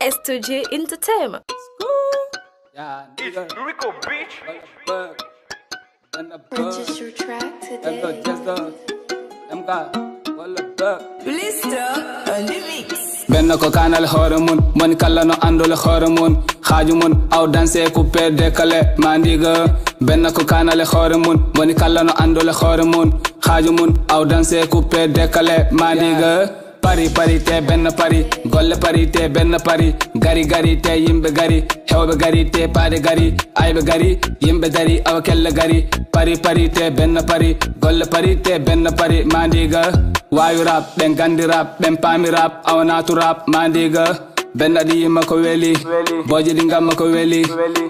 STG Entertainment. Yeah, It's nigga. Rico Beach. Purchase your track today. benn ko kanal hoore mun moni kala no andole hoore mun xaaju mun aw danse coupé décalé mandiga benn ko kanal hoore mun moni kala no andole hoore mun xaaju mun aw danse coupé décalé mandiga pari pari te benn pari golle pari te benn pari gari gari te yimbe gari hewbe gari te paade gari aybe gari yimbe dari aw kelle gari pari pari te benn pari golle pari te benn pari mandiga wayu rap ben gandi rap ben pami rap awanatu rap mandiga benn di yimma ko weli boje di ngamma ko weli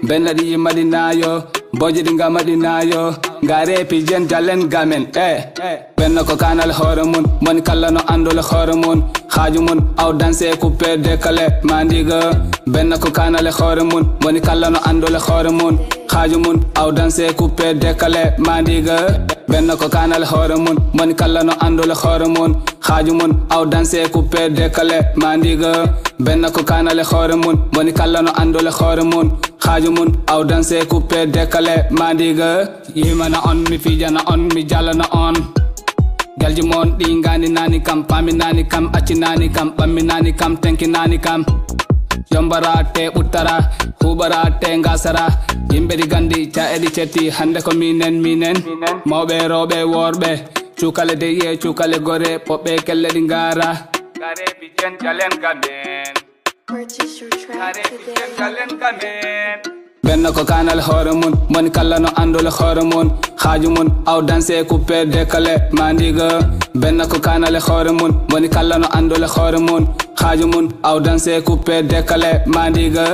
benn di yimma di nayo boje di ngamma di nayo ngare pi jen jalen gamen benn ko kanal hoore mun moni kala no andole hoore mun xaaju mun aw danse coupé décalé mandiga benn ko kanal hoore mun moni kala no andole hoore mun xaaju mun aw danse coupé décalé mandiga benn ko kanal hoore mun moni kala no andole hoore mun xaaju mun aw danse coupé décalé mandiga benn ko kanal hoore mun moni kala no andole hoore mun xaaju mun aw danse coupé décalé mandiga yimana on mi fijana on mi jalana on galji mon ɗi ngani nani kam pami nani kam acci nani kam ɓammi nani kam tenki nani kam yombara te ɓuttara huɓara te ngasara yimɓe ɗi gandi ca eɗi cetti hande ko minen mawɓe rewɓe worɓe cukale de ye cukale gore poɓɓe kelle ɗi ngara gareɓi jen jalen gamen Purchase your track today. benn ko kanal hoore mun moni kala no andole hoore mun xaaju mun aw danse coupé décalé mandiga benn ko kanal hoore mun moni kala no andole hoore mun xaaju mun aw danse coupé décalé mandiga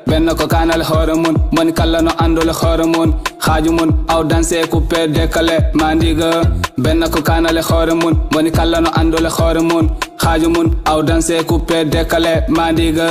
benn ko kanal hoore mun moni kala no andole hoore mun xaaju mun aw danse coupé décalé mandiga benn ko kanal hoore mun moni kala no andole hoore mun xaaju mun aw danse coupé décalé mandiga